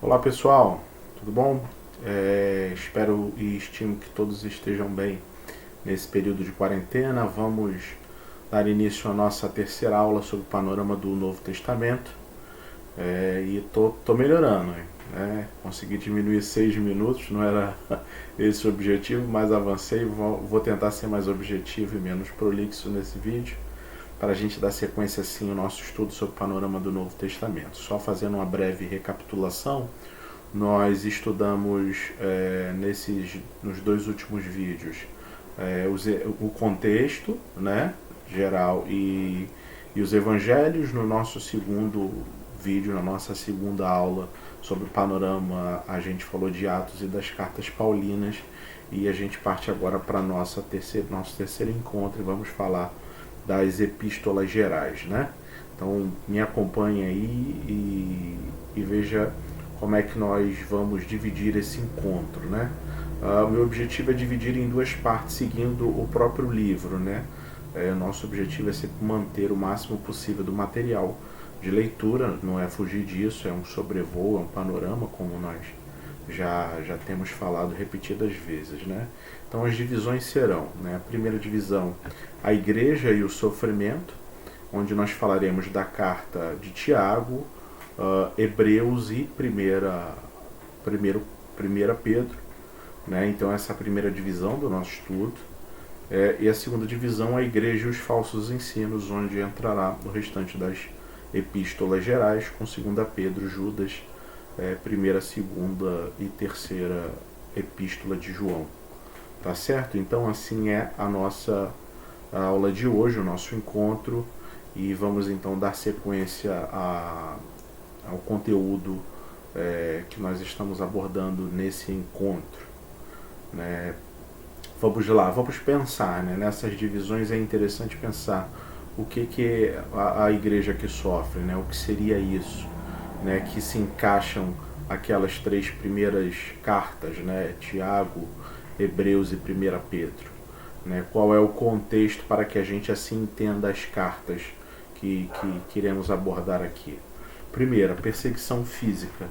Olá pessoal, tudo bom? Espero e estimo que todos estejam bem nesse período de quarentena. Vamos dar início à nossa terceira aula sobre o panorama do Novo Testamento. E tô melhorando, né? Consegui diminuir 6 minutos, não era esse o objetivo, mas avancei. Vou tentar ser mais objetivo e menos prolixo nesse vídeo, para a gente dar sequência assim ao nosso estudo sobre o panorama do Novo Testamento. Só fazendo uma breve recapitulação, nós estudamos nos dois últimos vídeos o contexto, né, geral e os evangelhos. No nosso segundo vídeo, na nossa segunda aula sobre o panorama, a gente falou de Atos e das cartas paulinas, e a gente parte agora para nosso terceiro encontro e vamos falar das epístolas gerais, né? Então me acompanhe aí e veja como é que nós vamos dividir esse encontro, né? O meu objetivo é dividir em duas partes, seguindo o próprio livro, né? Nosso objetivo é sempre manter o máximo possível do material de leitura, não é fugir disso, é um sobrevoo, é um panorama, como nós já temos falado repetidas vezes, né? Então as divisões serão, né? A primeira divisão, a igreja e o sofrimento, onde nós falaremos da carta de Tiago, Hebreus e primeira Pedro, né? Então essa é a primeira divisão do nosso estudo. E a segunda divisão, a igreja e os falsos ensinos, onde entrará o restante das epístolas gerais, com 2 Pedro, Judas, primeira, segunda e terceira epístola de João. Tá certo? Então assim é a nossa aula de hoje, o nosso encontro, e vamos então dar sequência ao conteúdo que nós estamos abordando nesse encontro, né? Vamos lá, vamos pensar, né? Nessas divisões é interessante pensar o que a igreja que sofre, né? O que seria isso, né? Que se encaixam aquelas três primeiras cartas, né? Tiago, Hebreus e 1 Pedro, né? Qual é o contexto para que a gente assim entenda as cartas que queremos abordar aqui? Primeiro, a perseguição física,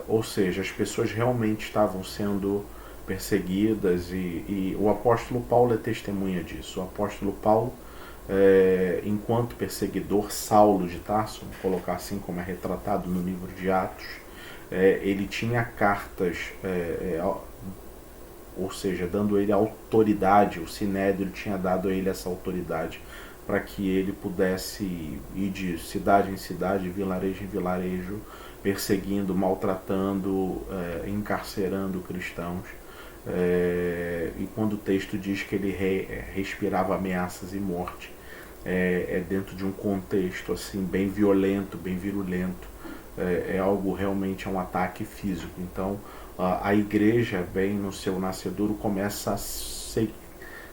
ou seja, as pessoas realmente estavam sendo perseguidas, e o apóstolo Paulo é testemunha disso. O apóstolo Paulo, enquanto perseguidor, Saulo de Tarso, vamos colocar assim como é retratado no livro de Atos, ele tinha cartas, ou seja, dando ele autoridade, o Sinédrio tinha dado a ele essa autoridade para que ele pudesse ir de cidade em cidade, vilarejo em vilarejo, perseguindo, maltratando, encarcerando cristãos. E quando o texto diz que ele respirava ameaças e morte, dentro de um contexto assim bem violento, bem virulento, algo realmente, é um ataque físico. Então a igreja, bem no seu nascedouro, começa a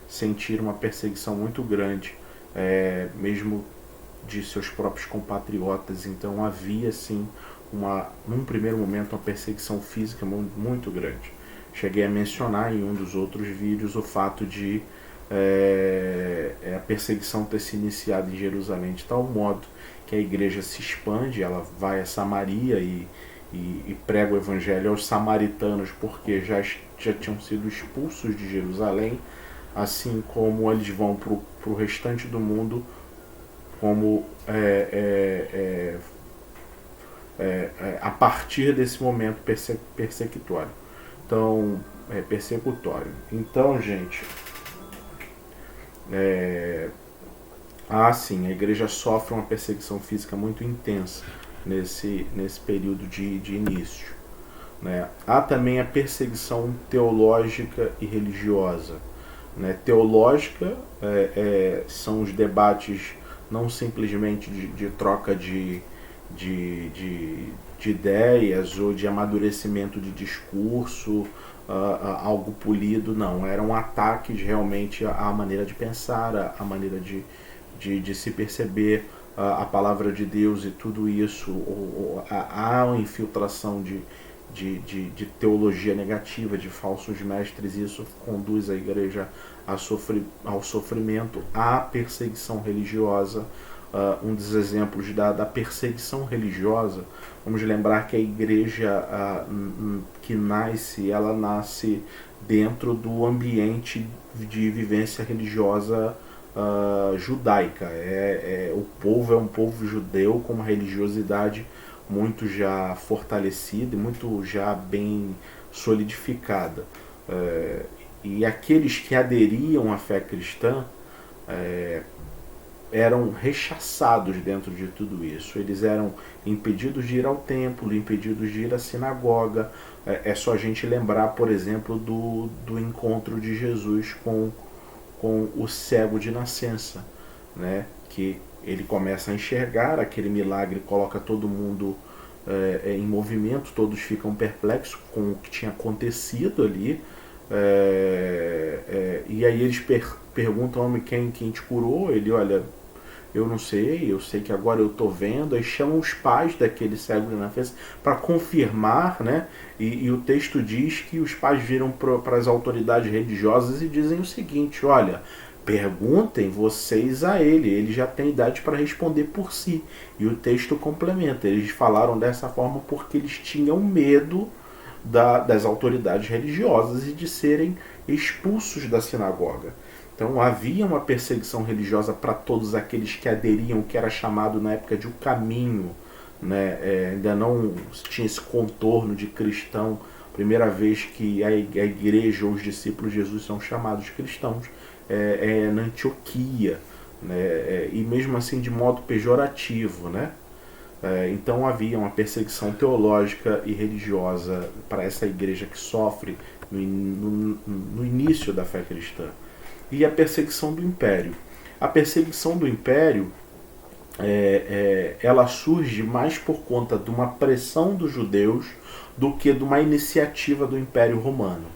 sentir uma perseguição muito grande, mesmo de seus próprios compatriotas. Então havia sim num primeiro momento, uma perseguição física muito grande. Cheguei a mencionar em um dos outros vídeos o fato de a perseguição ter se iniciado em Jerusalém de tal modo que a igreja se expande, ela vai a Samaria e prega o evangelho aos samaritanos, porque já tinham sido expulsos de Jerusalém, assim como eles vão para o restante do mundo como a partir desse momento persecutório. Então, persecutório. Então, gente, sim, a igreja sofre uma perseguição física muito intensa nesse período de início, né? Há também a perseguição teológica e religiosa, né? Teológica são os debates não simplesmente de troca de ideias ou de amadurecimento de discurso, algo polido, não. Eram ataques realmente à maneira de pensar, à maneira de se perceber a palavra de Deus e tudo isso. Há uma infiltração de teologia negativa, de falsos mestres, e isso conduz a igreja ao sofrimento, à perseguição religiosa, um dos exemplos da perseguição religiosa. Vamos lembrar que a igreja que nasce, ela nasce dentro do ambiente de vivência religiosa judaica. O povo é um povo judeu com uma religiosidade muito já fortalecida e muito já bem solidificada. E aqueles que aderiam à fé cristã eram rechaçados dentro de tudo isso. Eles eram impedidos de ir ao templo, impedidos de ir à sinagoga. É só a gente lembrar, por exemplo, do encontro de Jesus com o cego de nascença, né? Que ele começa a enxergar, aquele milagre coloca todo mundo em movimento, todos ficam perplexos com o que tinha acontecido ali. E aí eles perguntam ao homem quem te curou. Ele, olha, eu não sei, eu sei que agora eu estou vendo. Aí chamam os pais daquele cego de nascença para confirmar, né? E o texto diz que os pais viram para as autoridades religiosas e dizem o seguinte: olha, perguntem vocês a ele já tem idade para responder por si. E o texto complementa, eles falaram dessa forma porque eles tinham medo das autoridades religiosas e de serem expulsos da sinagoga. Então havia uma perseguição religiosa para todos aqueles que aderiam, que era chamado na época de o caminho, né? Ainda não tinha esse contorno de cristão. Primeira vez que a igreja ou os discípulos de Jesus são chamados cristãos na Antioquia, né? E mesmo assim de modo pejorativo, né? Então havia uma perseguição teológica e religiosa para essa igreja que sofre no início da fé cristã. E a perseguição do império. A perseguição do império ela surge mais por conta de uma pressão dos judeus do que de uma iniciativa do Império Romano,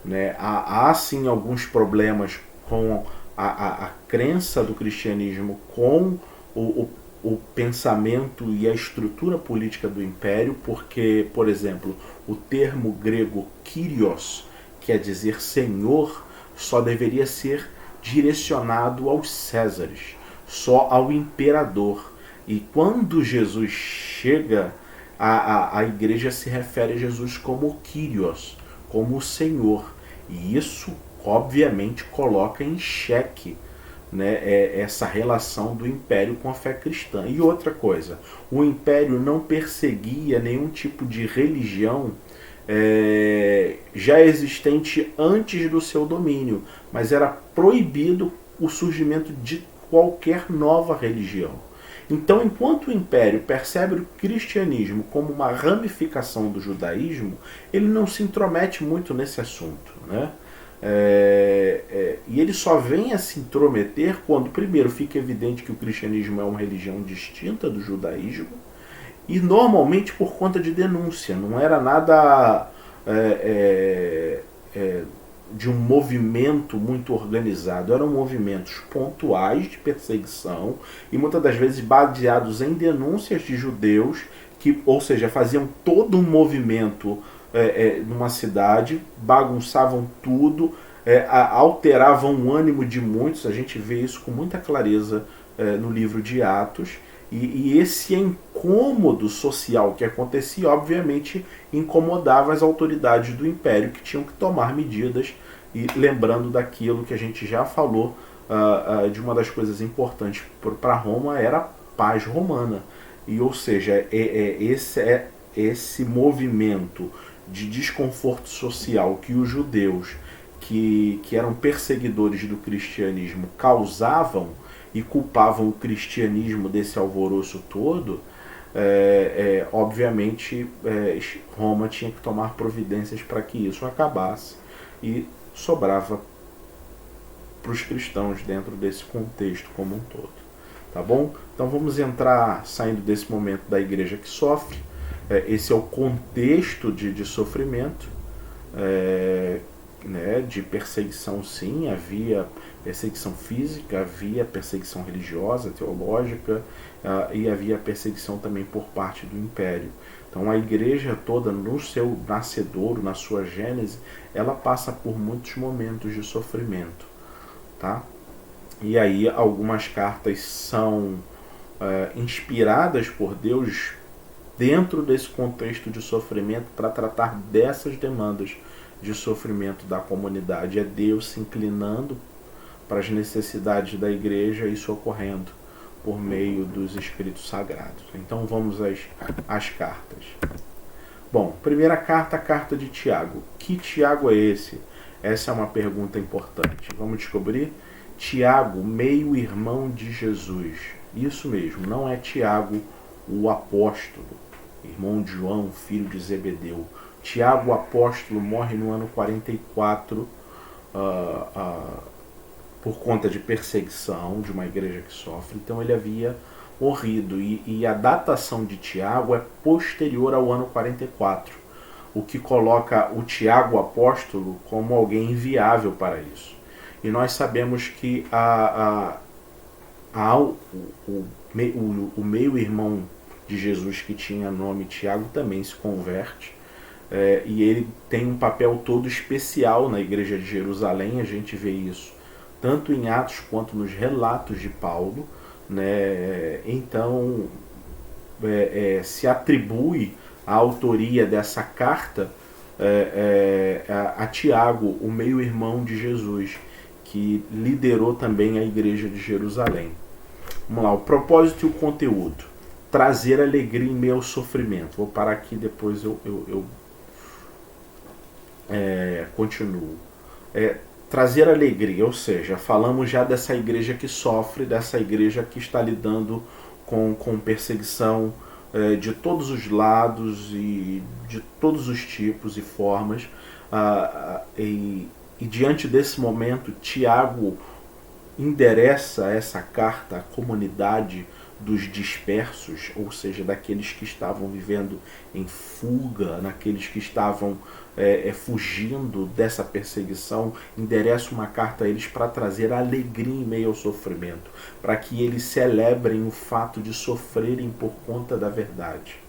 né? Há sim alguns problemas com a crença do cristianismo com o pensamento e a estrutura política do império, porque, por exemplo, o termo grego Kyrios, quer dizer Senhor, só deveria ser direcionado aos Césares, só ao imperador. E quando Jesus chega, a igreja se refere a Jesus como Kyrios, como o Senhor. E isso, obviamente, coloca em xeque, né, essa relação do império com a fé cristã. E outra coisa, o império não perseguia nenhum tipo de religião já existente antes do seu domínio, mas era proibido o surgimento de qualquer nova religião. Então, enquanto o império percebe o cristianismo como uma ramificação do judaísmo, ele não se intromete muito nesse assunto, né? E ele só vem a se intrometer quando, primeiro, fica evidente que o cristianismo é uma religião distinta do judaísmo, e normalmente por conta de denúncia. Não era nada de um movimento muito organizado, eram movimentos pontuais de perseguição e muitas das vezes baseados em denúncias de judeus que, ou seja, faziam todo um movimento numa cidade, bagunçavam tudo, alteravam o ânimo de muitos. A gente vê isso com muita clareza no livro de Atos. E esse incômodo social que acontecia, obviamente, incomodava as autoridades do império, que tinham que tomar medidas. E lembrando daquilo que a gente já falou, de uma das coisas importantes para Roma era a paz romana. E, ou seja, esse movimento de desconforto social que os judeus, que eram perseguidores do cristianismo, causavam e culpavam o cristianismo desse alvoroço todo, obviamente Roma tinha que tomar providências para que isso acabasse, e sobrava para os cristãos dentro desse contexto como um todo. Tá bom? Então vamos entrar, saindo desse momento da igreja que sofre. Esse é o contexto de sofrimento, né, de perseguição. Sim, havia perseguição física, havia perseguição religiosa, teológica, e havia perseguição também por parte do império. Então a igreja toda, no seu nascedouro, na sua gênese, ela passa por muitos momentos de sofrimento, tá? E aí algumas cartas são inspiradas por Deus dentro desse contexto de sofrimento para tratar dessas demandas de sofrimento da comunidade. É Deus se inclinando para as necessidades da igreja e socorrendo por meio dos escritos sagrados. Então vamos às cartas. Bom, primeira carta, a carta de Tiago. Que Tiago é esse? Essa é uma pergunta importante. Vamos descobrir? Tiago, meio-irmão de Jesus. Isso mesmo, não é Tiago o apóstolo, irmão de João, filho de Zebedeu. Tiago, o apóstolo, morre no ano 44 por conta de perseguição de uma igreja que sofre. Então ele havia morrido. E a datação de Tiago é posterior ao ano 44, o que coloca o Tiago, o apóstolo, como alguém inviável para isso. E nós sabemos que o meio-irmão de Jesus, que tinha nome Tiago, também se converte, e ele tem um papel todo especial na igreja de Jerusalém. A gente vê isso tanto em Atos quanto nos relatos de Paulo, né? Então se atribui a autoria dessa carta a Tiago, o meio-irmão de Jesus, que liderou também a igreja de Jerusalém. Vamos lá, o propósito e o conteúdo. Trazer alegria em meio ao sofrimento. Vou parar aqui, depois eu continuo. Trazer alegria, ou seja, falamos já dessa igreja que sofre, dessa igreja que está lidando com perseguição de todos os lados e de todos os tipos e formas. E diante desse momento, Tiago endereça essa carta à comunidade dos dispersos, ou seja, daqueles que estavam vivendo em fuga, naqueles que estavam fugindo dessa perseguição. Endereça uma carta a eles para trazer alegria em meio ao sofrimento, para que eles celebrem o fato de sofrerem por conta da verdade.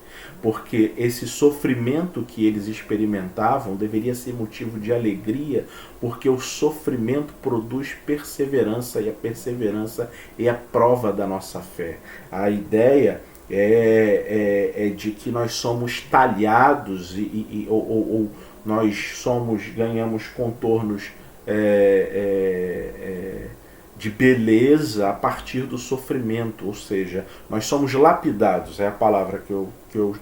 Porque esse sofrimento que eles experimentavam deveria ser motivo de alegria, porque o sofrimento produz perseverança, e a perseverança é a prova da nossa fé. A ideia é de que nós somos talhados ou nós ganhamos contornos de beleza a partir do sofrimento, ou seja, nós somos lapidados, é a palavra que eu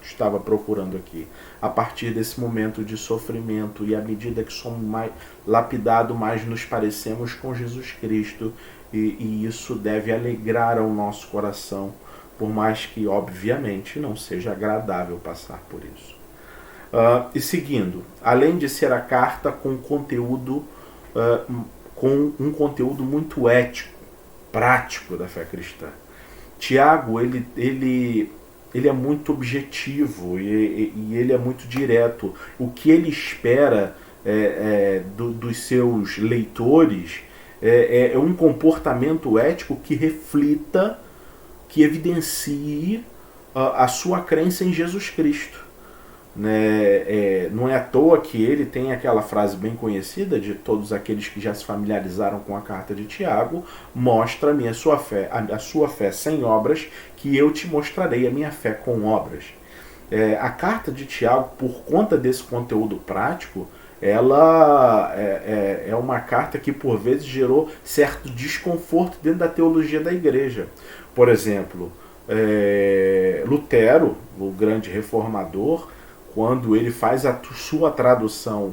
estava procurando aqui, a partir desse momento de sofrimento, e à medida que somos mais lapidados, mais nos parecemos com Jesus Cristo, e isso deve alegrar ao nosso coração, por mais que, obviamente, não seja agradável passar por isso. E seguindo, além de ser a carta com conteúdo com um conteúdo muito ético, prático da fé cristã. Tiago, ele é muito objetivo e ele é muito direto. O que ele espera dos seus leitores é um comportamento ético que reflita, que evidencie a sua crença em Jesus Cristo. Não é à toa que ele tem aquela frase bem conhecida de todos aqueles que já se familiarizaram com a carta de Tiago: mostra-me a sua fé sem obras, que eu te mostrarei a minha fé com obras. A carta de Tiago, por conta desse conteúdo prático, ela é uma carta que por vezes gerou certo desconforto dentro da teologia da igreja. Por exemplo, Lutero, o grande reformador, quando ele faz a sua tradução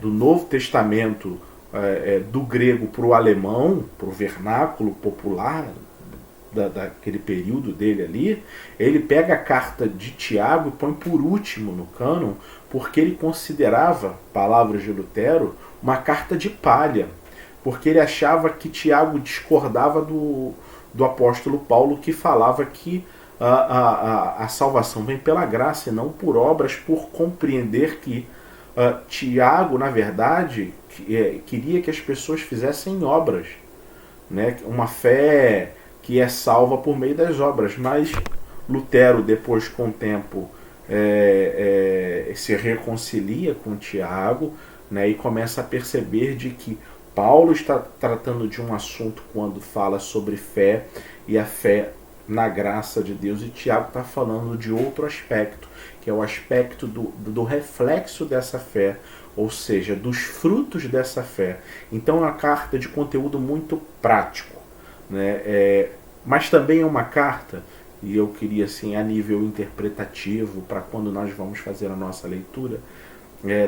do Novo Testamento do grego para o alemão, para o vernáculo popular daquele período dele ali, ele pega a carta de Tiago e põe por último no cânon, porque ele considerava, palavras de Lutero, uma carta de palha, porque ele achava que Tiago discordava do apóstolo Paulo, que falava que a salvação vem pela graça e não por obras, por compreender que Tiago, na verdade, queria que as pessoas fizessem obras, né? Uma fé que é salva por meio das obras. Mas Lutero, depois, com o tempo, se reconcilia com Tiago, né? E começa a perceber de que Paulo está tratando de um assunto quando fala sobre fé, e a fé na graça de Deus, e Tiago está falando de outro aspecto, que é o aspecto do reflexo dessa fé, ou seja, dos frutos dessa fé. Então é uma carta de conteúdo muito prático, né? Mas também é uma carta, e eu queria assim, a nível interpretativo, para quando nós vamos fazer a nossa leitura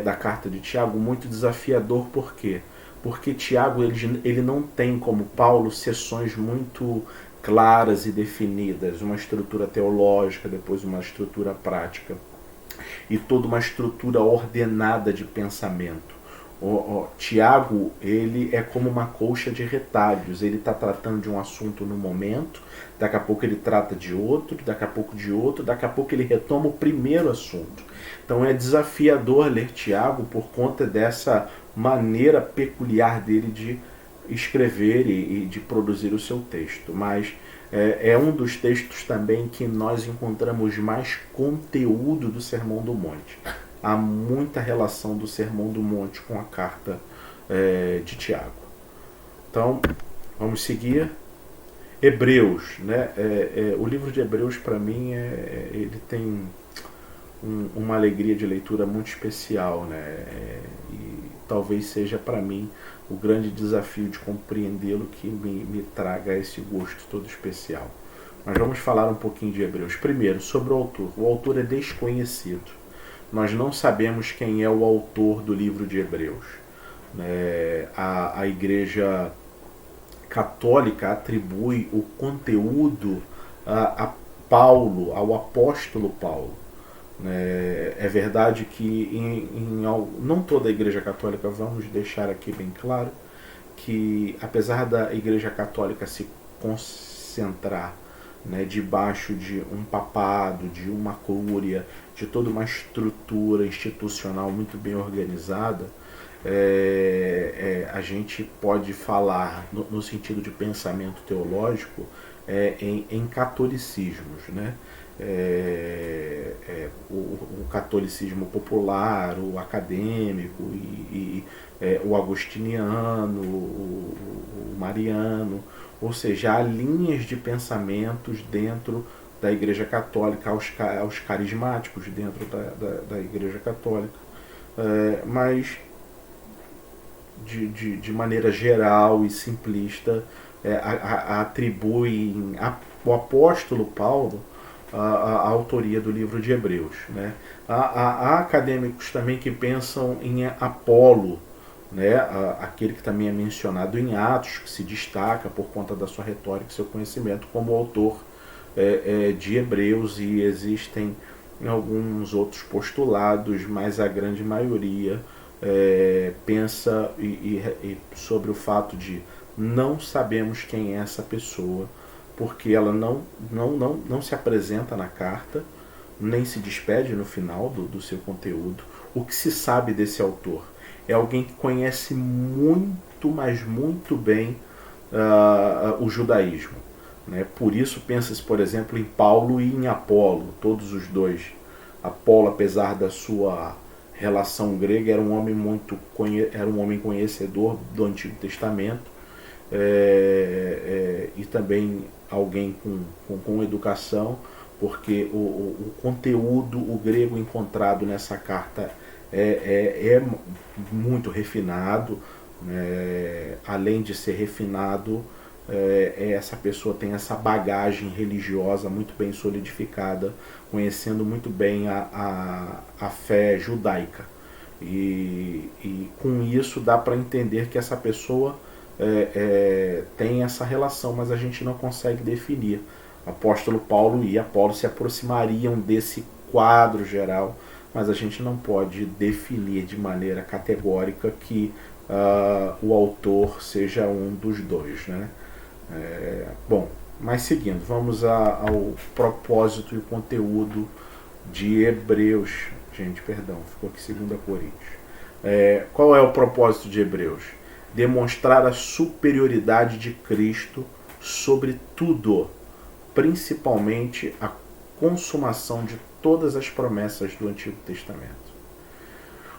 da carta de Tiago, muito desafiador. Por quê? Porque Tiago ele não tem, como Paulo, seções muito claras e definidas, uma estrutura teológica, depois uma estrutura prática e toda uma estrutura ordenada de pensamento. Tiago, ele é como uma colcha de retalhos. Ele está tratando de um assunto no momento, daqui a pouco ele trata de outro, daqui a pouco de outro, daqui a pouco ele retoma o primeiro assunto. Então é desafiador ler Tiago por conta dessa maneira peculiar dele de escrever e de produzir o seu texto. Mas é um dos textos também que nós encontramos mais conteúdo do Sermão do Monte. Há muita relação do Sermão do Monte com a carta de Tiago. Então, vamos seguir. Hebreus, né? O livro de Hebreus, para mim, ele tem uma alegria de leitura muito especial, né? E talvez seja para mim o grande desafio de compreendê-lo que me traga esse gosto todo especial. Mas vamos falar um pouquinho de Hebreus. Primeiro, sobre o autor. O autor é desconhecido. Nós não sabemos quem é o autor do livro de Hebreus. A Igreja Católica atribui o conteúdo a Paulo, ao apóstolo Paulo. É verdade que não toda a Igreja Católica, vamos deixar aqui bem claro, que apesar da Igreja Católica se concentrar debaixo de um papado, de uma cúria, de toda uma estrutura institucional muito bem organizada, a gente pode falar no sentido de pensamento teológico em catolicismos, né? O catolicismo popular, o acadêmico, o agostiniano, o mariano, ou seja, há linhas de pensamentos dentro da Igreja Católica, aos carismáticos dentro da Igreja Católica, mas de maneira geral e simplista atribuem ao apóstolo Paulo a autoria do livro de Hebreus, né? Há acadêmicos também que pensam em Apolo, né? Aquele que também é mencionado em Atos, que se destaca por conta da sua retórica e seu conhecimento como autor de Hebreus, e existem alguns outros postulados, mas a grande maioria pensa sobre o fato de não sabemos quem é essa pessoa, porque ela não se apresenta na carta, nem se despede no final do seu conteúdo. O que se sabe desse autor? É alguém que conhece muito, mas muito bem o judaísmo, né? Por isso pensa-se, por exemplo, em Paulo e em Apolo, todos os dois. Apolo, apesar da sua relação grega, era um homem conhecedor do Antigo Testamento, e também alguém com educação, porque o conteúdo, o grego encontrado nessa carta é muito refinado, né? Além de ser refinado, essa pessoa tem essa bagagem religiosa muito bem solidificada, conhecendo muito bem a fé judaica. E com isso dá para entender que essa pessoa tem essa relação, mas a gente não consegue definir. Apóstolo Paulo e Apolo se aproximariam desse quadro geral, mas a gente não pode definir de maneira categórica que o autor seja um dos dois, né? Bom, mas seguindo, vamos ao propósito e conteúdo de Hebreus. Gente, perdão, ficou aqui 2 Coríntios. Qual é o propósito de Hebreus? Demonstrar a superioridade de Cristo sobre tudo, principalmente a consumação de todas as promessas do Antigo Testamento.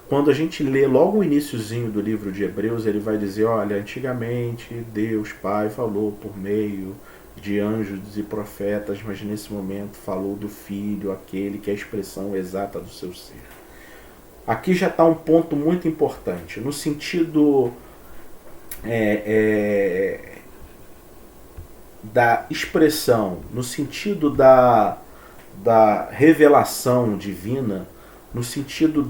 Quando a gente lê logo o iniciozinho do livro de Hebreus, ele vai dizer, olha, antigamente Deus Pai falou por meio de anjos e profetas, mas nesse momento falou do Filho, aquele que é a expressão exata do seu ser. Aqui já está um ponto muito importante, no sentido da expressão, no sentido da revelação divina, no sentido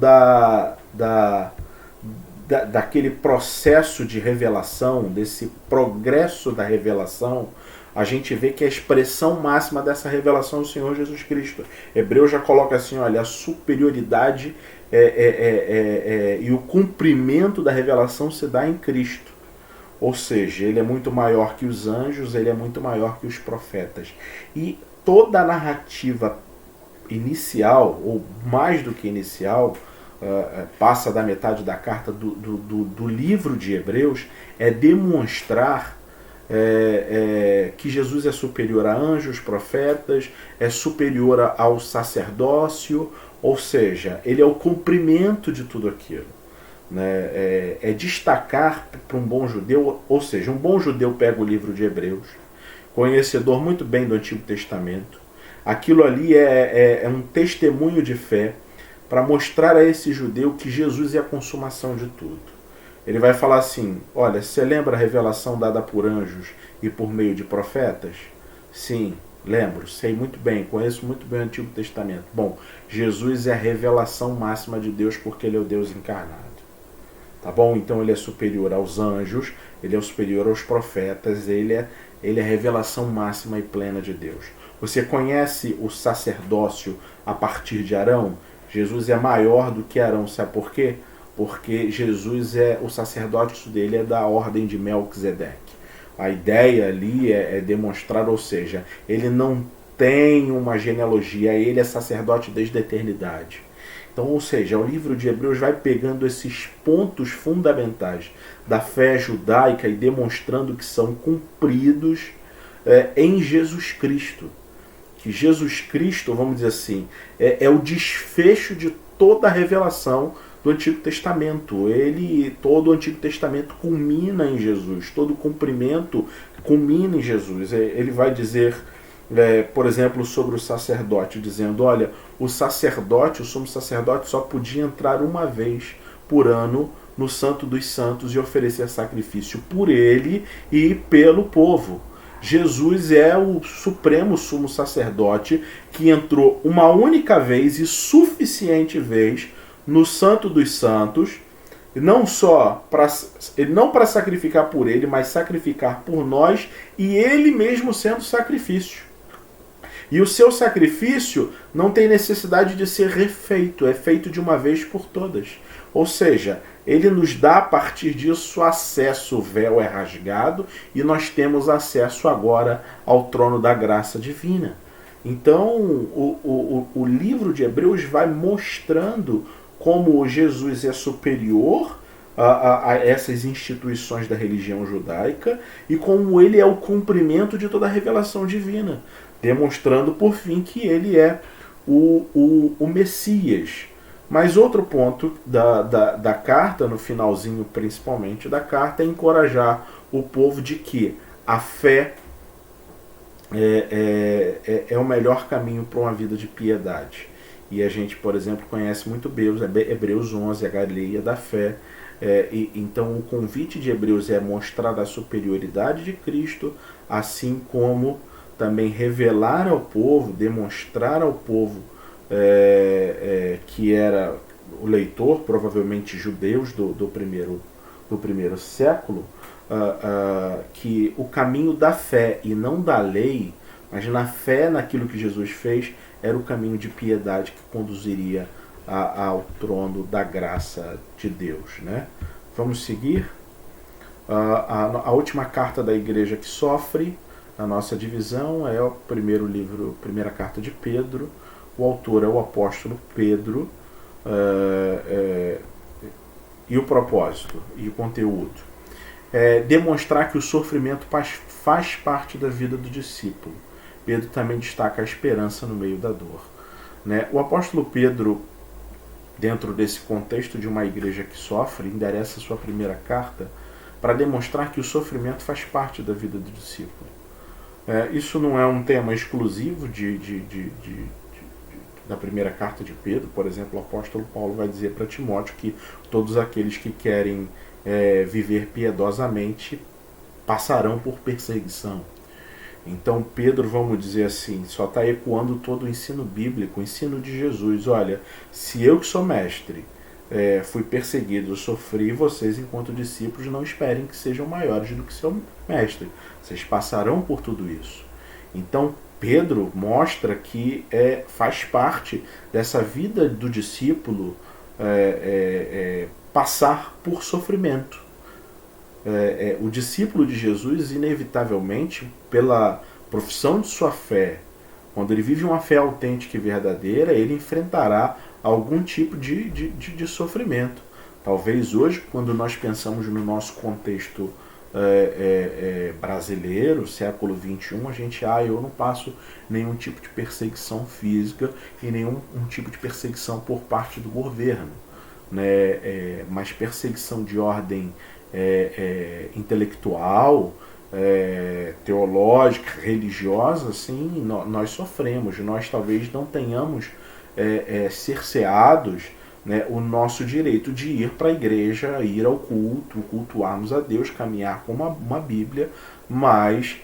daquele processo de revelação, desse progresso da revelação. A gente vê que a expressão máxima dessa revelação é o Senhor Jesus Cristo. Hebreus já coloca assim, olha, a superioridade e o cumprimento da revelação se dá em Cristo. Ou seja, ele é muito maior que os anjos, ele é muito maior que os profetas. E toda a narrativa inicial, ou mais do que inicial, passa da metade da carta do livro de Hebreus, é demonstrar que Jesus é superior a anjos, profetas, é superior ao sacerdócio, ou seja, ele é o cumprimento de tudo aquilo. Né? É destacar para um bom judeu, ou seja, um bom judeu pega o livro de Hebreus, conhecedor muito bem do Antigo Testamento, aquilo ali é um testemunho de fé para mostrar a esse judeu que Jesus é a consumação de tudo. Ele vai falar assim, olha, você lembra a revelação dada por anjos e por meio de profetas? Sim, lembro, sei muito bem, conheço muito bem o Antigo Testamento. Bom, Jesus é a revelação máxima de Deus porque ele é o Deus encarnado. Tá bom? Então ele é superior aos anjos, ele é superior aos profetas, ele é a revelação máxima e plena de Deus. Você conhece o sacerdócio a partir de Arão? Jesus é maior do que Arão, sabe por quê? Porque Jesus o sacerdócio dele é da ordem de Melquisedeque. A ideia ali é demonstrar, ou seja, ele não tem uma genealogia, ele é sacerdote desde a eternidade. Então, ou seja, o livro de Hebreus vai pegando esses pontos fundamentais da fé judaica e demonstrando que são cumpridos em Jesus Cristo. Que Jesus Cristo, vamos dizer assim, é o desfecho de toda a revelação do Antigo Testamento. Todo o Antigo Testamento culmina em Jesus, todo o cumprimento culmina em Jesus. Ele vai dizer, por exemplo, sobre o sacerdote, dizendo, olha, o sumo sacerdote só podia entrar uma vez por ano no Santo dos Santos e oferecer sacrifício por ele e pelo povo. Jesus é o supremo sumo sacerdote que entrou uma única vez e suficiente vez no Santo dos Santos, não para sacrificar por ele, mas sacrificar por nós, e ele mesmo sendo sacrifício. E o seu sacrifício não tem necessidade de ser refeito, é feito de uma vez por todas. Ou seja, ele nos dá a partir disso acesso, o véu é rasgado e nós temos acesso agora ao trono da graça divina. Então, o livro de Hebreus vai mostrando como Jesus é superior a essas instituições da religião judaica e como ele é o cumprimento de toda a revelação divina, demonstrando por fim que ele é o Messias. Mas outro ponto da carta, no finalzinho principalmente da carta, é encorajar o povo de que a fé é o melhor caminho para uma vida de piedade. E a gente, por exemplo, conhece muito Hebreus 11, a galeria da fé. Então o convite de Hebreus é mostrar a superioridade de Cristo, assim como também revelar ao povo, demonstrar ao povo que era o leitor, provavelmente judeus do primeiro século, que o caminho da fé e não da lei, mas na fé naquilo que Jesus fez, era o caminho de piedade que conduziria ao trono da graça de Deus. Né? Vamos seguir. A última carta da igreja que sofre a nossa divisão é o primeira carta de Pedro. O autor é o apóstolo Pedro. E o propósito e o conteúdo é demonstrar que o sofrimento faz parte da vida do discípulo. Pedro também destaca a esperança no meio da dor. Né? O apóstolo Pedro, dentro desse contexto de uma igreja que sofre, endereça sua primeira carta para demonstrar que o sofrimento faz parte da vida do discípulo. Isso não é um tema exclusivo da primeira carta de Pedro. Por exemplo, o apóstolo Paulo vai dizer para Timóteo que todos aqueles que querem viver piedosamente passarão por perseguição. Então Pedro, vamos dizer assim, só está ecoando todo o ensino bíblico, o ensino de Jesus. Olha, se eu que sou mestre fui perseguido, sofri, vocês enquanto discípulos não esperem que sejam maiores do que seu mestre. Vocês passarão por tudo isso. Então Pedro mostra que faz parte dessa vida do discípulo passar por sofrimento. O discípulo de Jesus, inevitavelmente, pela profissão de sua fé, quando ele vive uma fé autêntica e verdadeira, ele enfrentará algum tipo de sofrimento. Talvez hoje, quando nós pensamos no nosso contexto brasileiro, século XXI, a gente, eu não passo nenhum tipo de perseguição física e nenhum tipo de perseguição por parte do governo, né? Mas perseguição de ordem intelectual, teológica, religiosa, sim, nós sofremos. Nós talvez não tenhamos cerceados, né, o nosso direito de ir para a igreja, ir ao culto, cultuarmos a Deus, caminhar com uma Bíblia, mas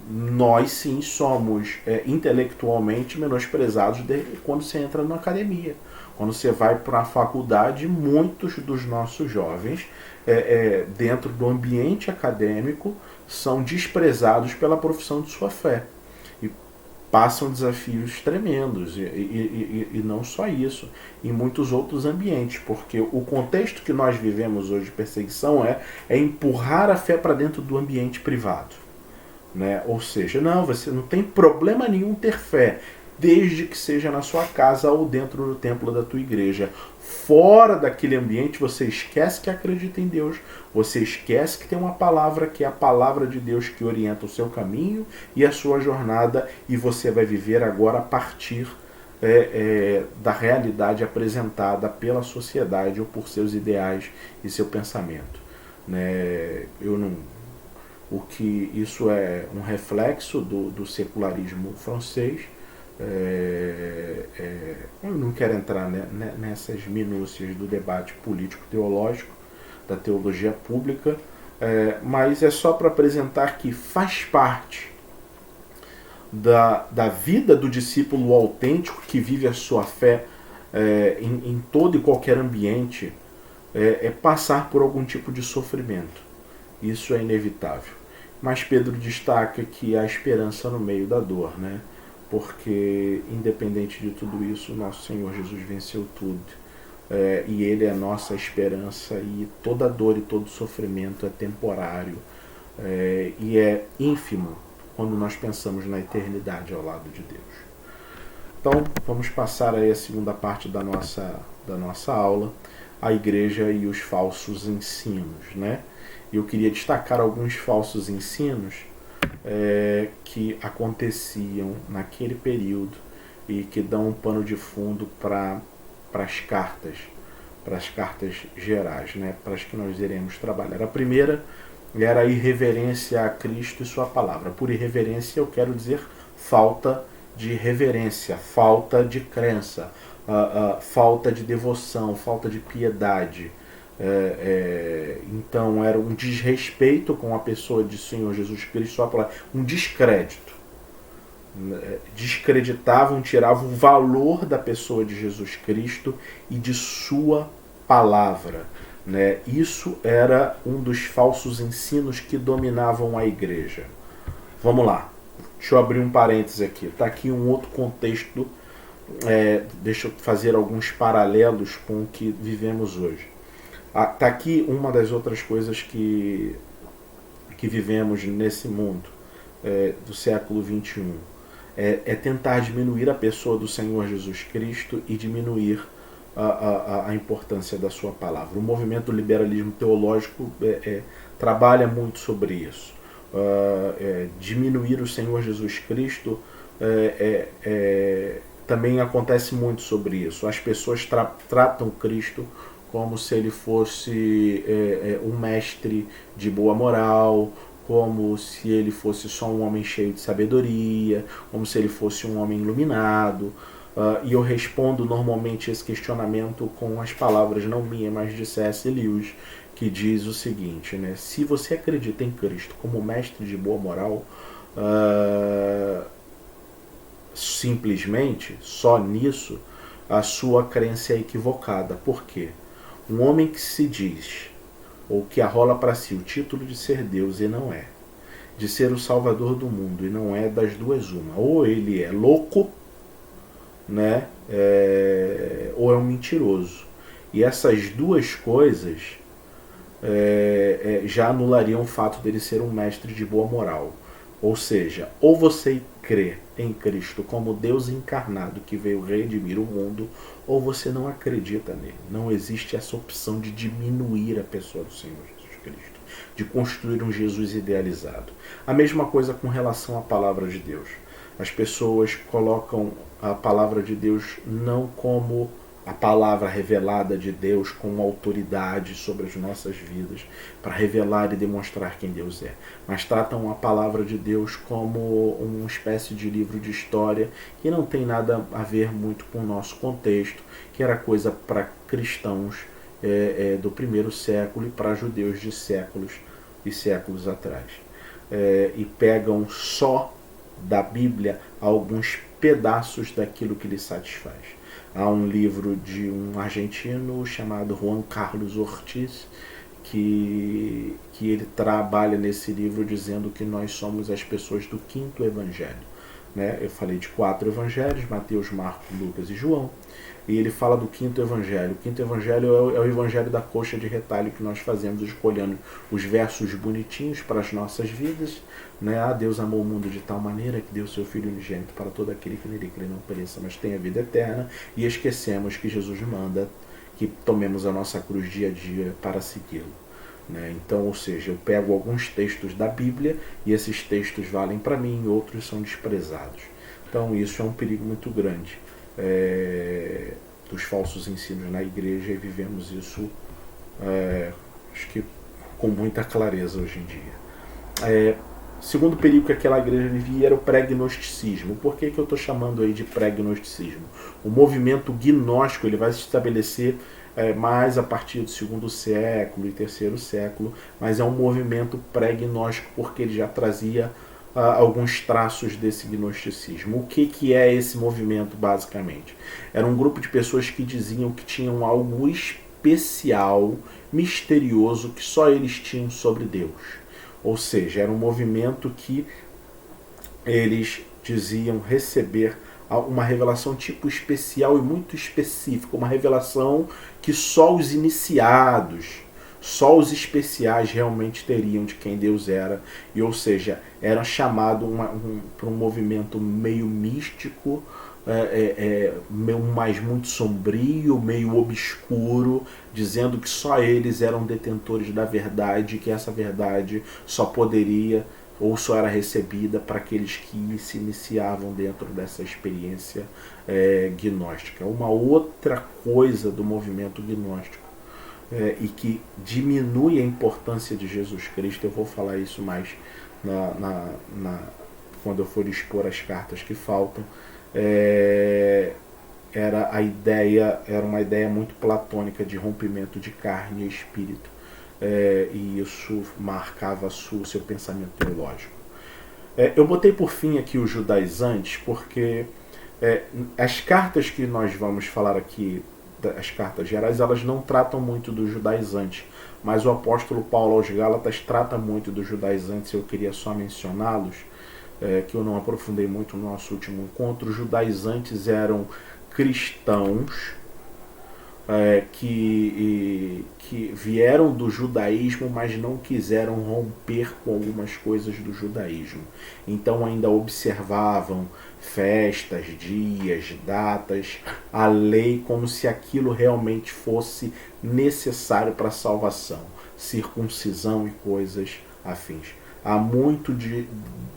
nós sim somos intelectualmente menosprezados quando você entra na academia. Quando você vai para a faculdade, muitos dos nossos jovens, dentro do ambiente acadêmico, são desprezados pela profissão de sua fé. E passam desafios tremendos. E não só isso, em muitos outros ambientes. Porque o contexto que nós vivemos hoje de perseguição é empurrar a fé para dentro do ambiente privado. Né? Ou seja, não, você não tem problema nenhum ter fé, desde que seja na sua casa ou dentro do templo da tua igreja. Fora daquele ambiente, você esquece que acredita em Deus, você esquece que tem uma palavra, que é a palavra de Deus, que orienta o seu caminho e a sua jornada, e você vai viver agora a partir da realidade apresentada pela sociedade ou por seus ideais e seu pensamento. Né? Isso é um reflexo do secularismo francês. Eu não quero entrar nessas minúcias do debate político-teológico, da teologia pública, mas é só para apresentar que faz parte da vida do discípulo autêntico que vive a sua fé em todo e qualquer ambiente, passar por algum tipo de sofrimento. Isso é inevitável. Mas Pedro destaca que há esperança no meio da dor, né? Porque, independente de tudo isso, nosso Senhor Jesus venceu tudo. E Ele é a nossa esperança, e toda dor e todo sofrimento é temporário. E é ínfimo quando nós pensamos na eternidade ao lado de Deus. Então, vamos passar aí a segunda parte da nossa aula, a igreja e os falsos ensinos, né? Eu queria destacar alguns falsos ensinos que aconteciam naquele período e que dão um pano de fundo para as cartas gerais, né, para as que nós iremos trabalhar. A primeira era a irreverência a Cristo e sua palavra. Por irreverência eu quero dizer falta de reverência, falta de crença, falta de devoção, falta de piedade. Então era um desrespeito com a pessoa de Senhor Jesus Cristo, sua palavra, um descrédito. Descreditavam, tiravam o valor da pessoa de Jesus Cristo e de sua palavra. Né? Isso era um dos falsos ensinos que dominavam a igreja. Vamos lá, deixa eu abrir um parênteses aqui. Está aqui um outro contexto, deixa eu fazer alguns paralelos com o que vivemos hoje. Está aqui uma das outras coisas que vivemos nesse mundo do século XXI. É tentar diminuir a pessoa do Senhor Jesus Cristo e diminuir a importância da sua palavra. O movimento do liberalismo teológico trabalha muito sobre isso. Diminuir o Senhor Jesus Cristo também acontece muito sobre isso. As pessoas tratam Cristo como se ele fosse um mestre de boa moral, como se ele fosse só um homem cheio de sabedoria, como se ele fosse um homem iluminado. E eu respondo normalmente esse questionamento com as palavras não minhas, mas de C.S. Lewis, que diz o seguinte, né? Se você acredita em Cristo como mestre de boa moral, simplesmente, só nisso, a sua crença é equivocada. Por quê? Um homem que se diz, ou que arrola para si o título de ser Deus e não é, de ser o Salvador do mundo e não é, das duas uma. Ou ele é louco, né? Ou é um mentiroso. E essas duas coisas já anulariam o fato dele ser um mestre de boa moral. Ou seja, ou você crê em Cristo como Deus encarnado que veio redimir o mundo, ou você não acredita nele. Não existe essa opção de diminuir a pessoa do Senhor Jesus Cristo, de construir um Jesus idealizado. A mesma coisa com relação à palavra de Deus. As pessoas colocam a palavra de Deus não como a palavra revelada de Deus com autoridade sobre as nossas vidas, para revelar e demonstrar quem Deus é, mas tratam a palavra de Deus como uma espécie de livro de história que não tem nada a ver muito com o nosso contexto, que era coisa para cristãos do primeiro século e para judeus de séculos e séculos atrás. E pegam só da Bíblia alguns pedaços daquilo que lhe satisfaz. Há um livro de um argentino chamado Juan Carlos Ortiz, que ele trabalha nesse livro dizendo que nós somos as pessoas do quinto evangelho. Né? Eu falei de 4 evangelhos, Mateus, Marcos, Lucas e João, e ele fala do quinto evangelho. O quinto evangelho é o evangelho da coxa de retalho que nós fazemos, escolhendo os versos bonitinhos para as nossas vidas. Né? Deus amou o mundo de tal maneira que deu seu Filho unigênito para todo aquele que nele crê não pereça, mas tenha vida eterna, e esquecemos que Jesus manda que tomemos a nossa cruz dia a dia para segui-lo. Né? Então, ou seja, eu pego alguns textos da Bíblia e esses textos valem para mim e outros são desprezados. Então isso é um perigo muito grande dos falsos ensinos na igreja, e vivemos isso acho que com muita clareza hoje em dia. Segundo perigo que aquela igreja vivia era o pré-gnosticismo. Por que eu estou chamando aí de pré-gnosticismo? O movimento gnóstico ele vai se estabelecer mais a partir do 2º século e 3º século, mas é um movimento pré-gnóstico porque ele já trazia alguns traços desse gnosticismo. O que é esse movimento, basicamente? Era um grupo de pessoas que diziam que tinham algo especial, misterioso, que só eles tinham sobre Deus. Ou seja, era um movimento que eles diziam receber uma revelação tipo especial e muito específica, uma revelação que só os iniciados, só os especiais realmente teriam de quem Deus era, e ou seja, era chamado para um movimento meio místico, mas muito sombrio, meio obscuro, dizendo que só eles eram detentores da verdade, que essa verdade só poderia ou só era recebida para aqueles que se iniciavam dentro dessa experiência gnóstica. Uma outra coisa do movimento gnóstico e que diminui a importância de Jesus Cristo, eu vou falar isso mais quando eu for expor as cartas que faltam, era uma ideia muito platônica de rompimento de carne e espírito. E isso marcava o seu pensamento teológico. Eu botei por fim aqui os judaizantes porque as cartas que nós vamos falar aqui, as cartas gerais, elas não tratam muito dos judaizantes, mas o apóstolo Paulo aos Gálatas trata muito dos judaizantes. Eu queria só mencioná-los, que eu não aprofundei muito no nosso último encontro. Os judaizantes eram cristãos que vieram do judaísmo, mas não quiseram romper com algumas coisas do judaísmo. Então ainda observavam festas, dias, datas, a lei, como se aquilo realmente fosse necessário para a salvação, circuncisão e coisas afins. Há muito de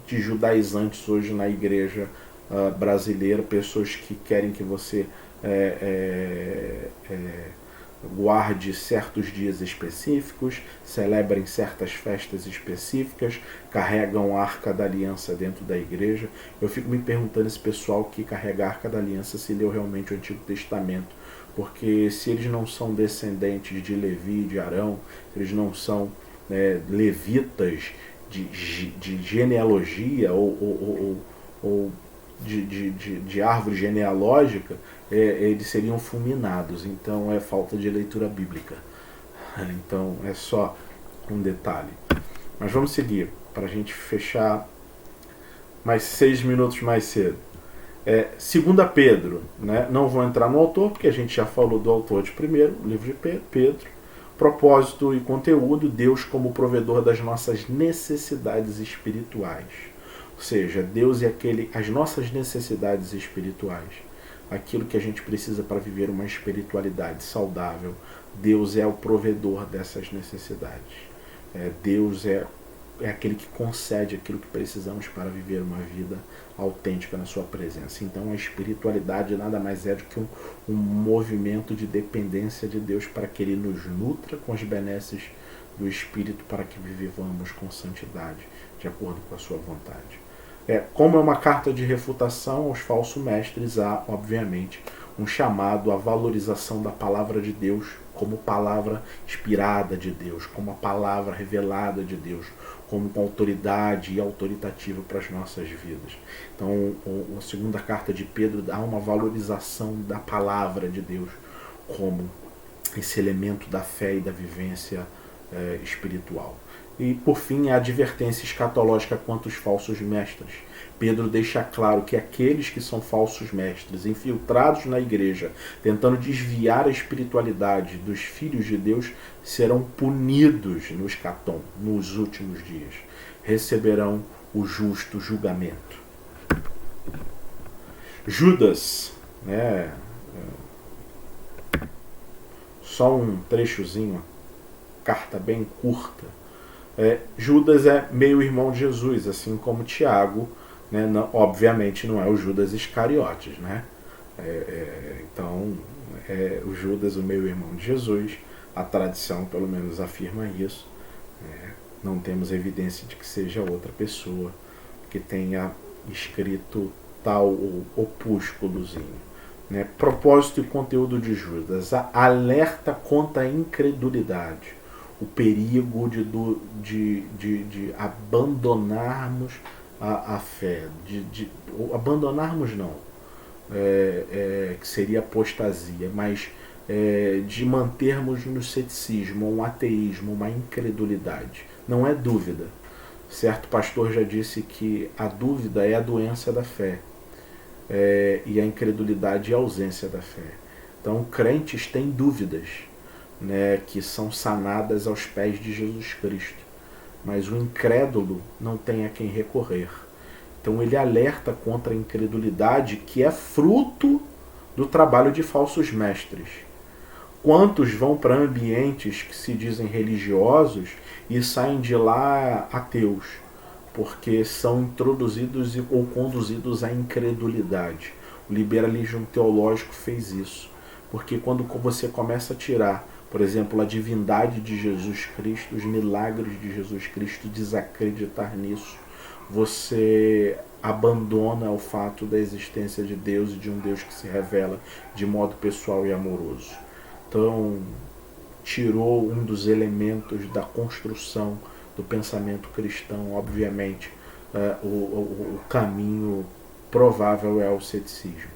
judaizantes hoje na igreja brasileira, pessoas que querem que você guarde certos dias específicos, celebrem certas festas específicas, carregam a Arca da Aliança dentro da igreja. Eu fico me perguntando, esse pessoal que carrega a Arca da Aliança, se leu realmente o Antigo Testamento, porque se eles não são descendentes de Levi, de Arão, se eles não são levitas de genealogia ou de árvore genealógica, eles seriam fulminados. Então é falta de leitura bíblica. Então é só um detalhe. Mas vamos seguir para a gente fechar mais 6 minutos mais cedo. 2 Pedro, né? Não vou entrar no autor, porque a gente já falou do autor de primeiro, o livro de Pedro. Propósito e conteúdo: Deus como provedor das nossas necessidades espirituais. Ou seja, Deus é as nossas necessidades espirituais. Aquilo que a gente precisa para viver uma espiritualidade saudável. Deus é o provedor dessas necessidades. Deus é aquele que concede aquilo que precisamos para viver uma vida autêntica na sua presença. Então a espiritualidade nada mais é do que um movimento de dependência de Deus para que Ele nos nutra com as benesses do Espírito para que vivamos com santidade, de acordo com a sua vontade. Como é uma carta de refutação aos falsos mestres, há, obviamente, um chamado à valorização da palavra de Deus como palavra inspirada de Deus, como a palavra revelada de Deus, como autoridade e autoritativa para as nossas vidas. Então, a segunda carta de Pedro dá uma valorização da palavra de Deus como esse elemento da fé e da vivência espiritual. E, por fim, a advertência escatológica quanto aos falsos mestres. Pedro deixa claro que aqueles que são falsos mestres, infiltrados na igreja, tentando desviar a espiritualidade dos filhos de Deus, serão punidos no escatom, nos últimos dias. Receberão o justo julgamento. Judas, só um trechozinho, carta bem curta. Judas é meio-irmão de Jesus, assim como Tiago, né? Não, obviamente não é o Judas Iscariotes, né? Então, o Judas, o meio-irmão de Jesus, a tradição pelo menos afirma isso. Não temos evidência de que seja outra pessoa que tenha escrito tal opúsculozinho. Né? Propósito e conteúdo de Judas: alerta contra a incredulidade, o perigo de abandonarmos a fé, abandonarmos não, que seria apostasia, mas de mantermos no ceticismo, um ateísmo, uma incredulidade. Não é dúvida. Certo pastor já disse que a dúvida é a doença da fé, e a incredulidade é a ausência da fé. Então, crentes têm dúvidas, né, que são sanadas aos pés de Jesus Cristo, mas o incrédulo não tem a quem recorrer. Então ele alerta contra a incredulidade, que é fruto do trabalho de falsos mestres. Quantos vão para ambientes que se dizem religiosos e saem de lá ateus, porque são introduzidos ou conduzidos à incredulidade? O liberalismo teológico fez isso, porque quando você começa a tirar, por exemplo, a divindade de Jesus Cristo, os milagres de Jesus Cristo, desacreditar nisso, você abandona o fato da existência de Deus e de um Deus que se revela de modo pessoal e amoroso. Então, tirou um dos elementos da construção do pensamento cristão. Obviamente, o caminho provável é o ceticismo.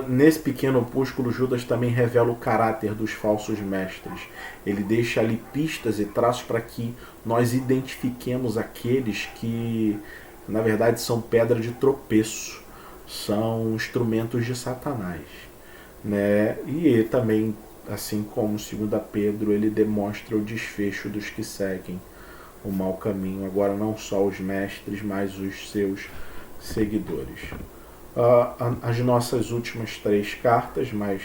Nesse pequeno opúsculo, Judas também revela o caráter dos falsos mestres. Ele deixa ali pistas e traços para que nós identifiquemos aqueles que, na verdade, são pedra de tropeço, são instrumentos de Satanás, né? E também, assim como 2 Pedro, ele demonstra o desfecho dos que seguem o mau caminho. Agora, não só os mestres, mas os seus seguidores. As nossas últimas 3 cartas, mas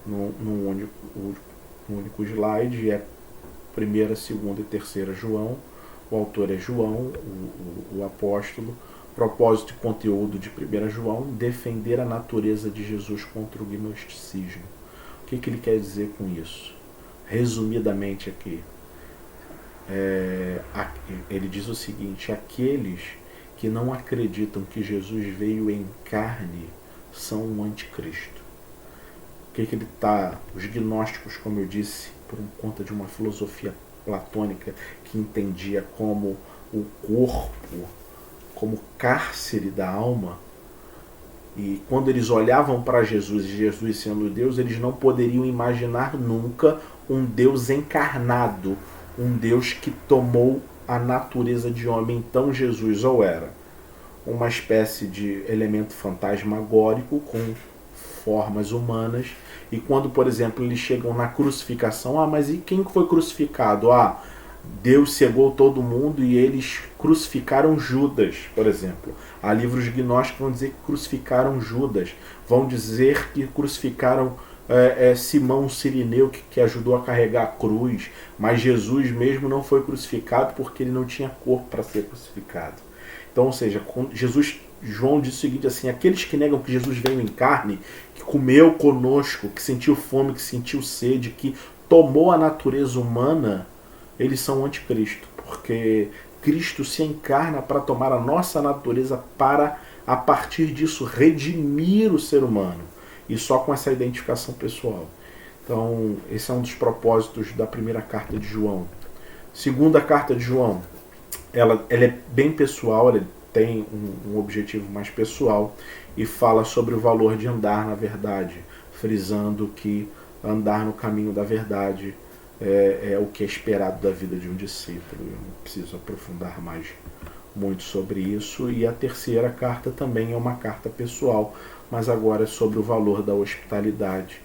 num único slide, 1ª, 2ª e 3ª João. O autor é João, o apóstolo. Propósito e conteúdo de 1ª João: defender a natureza de Jesus contra o gnosticismo. que ele quer dizer com isso? Resumidamente aqui, ele diz o seguinte: aqueles que não acreditam que Jesus veio em carne são um anticristo. O que ele está... Os gnósticos, como eu disse, por conta de uma filosofia platônica que entendia como o corpo como cárcere da alma, e quando eles olhavam para Jesus, e Jesus sendo Deus, eles não poderiam imaginar nunca um Deus encarnado, um Deus que tomou a natureza de homem. Então Jesus ou era uma espécie de elemento fantasmagórico com formas humanas, e quando, por exemplo, eles chegam na crucificação, mas e quem foi crucificado? Deus cegou todo mundo e eles crucificaram Judas, por exemplo. Há livros gnósticos que vão dizer que crucificaram Judas, vão dizer que crucificaram Simão Cirineu, que ajudou a carregar a cruz, mas Jesus mesmo não foi crucificado porque ele não tinha corpo para ser crucificado. Então, ou seja, João diz o seguinte assim: aqueles que negam que Jesus veio em carne, que comeu conosco, que sentiu fome, que sentiu sede, que tomou a natureza humana, eles são o anticristo, porque Cristo se encarna para tomar a nossa natureza, para, a partir disso, redimir o ser humano, e só com essa identificação pessoal. Então, esse é um dos propósitos da primeira carta de João. Segunda carta de João, ela é bem pessoal, ela tem um objetivo mais pessoal, e fala sobre o valor de andar na verdade, frisando que andar no caminho da verdade é o que é esperado da vida de um discípulo. Eu não preciso aprofundar mais muito sobre isso. E a terceira carta também é uma carta pessoal, mas agora é sobre o valor da hospitalidade.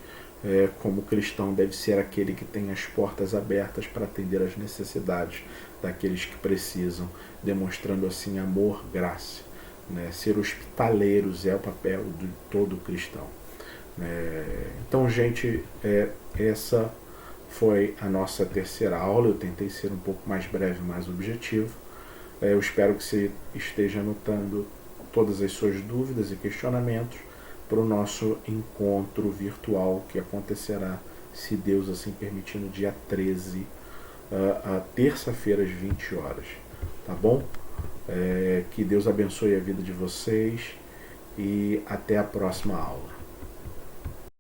Como cristão deve ser aquele que tem as portas abertas para atender às necessidades daqueles que precisam, demonstrando assim amor, graça. Ser hospitaleiros é o papel de todo cristão. Então, gente, essa foi a nossa terceira aula. Eu tentei ser um pouco mais breve, mais objetivo. Eu espero que você esteja anotando todas as suas dúvidas e questionamentos para o nosso encontro virtual que acontecerá, se Deus assim permitir, no dia 13, a terça-feira, às 20 horas. Tá bom? Que Deus abençoe a vida de vocês e até a próxima aula.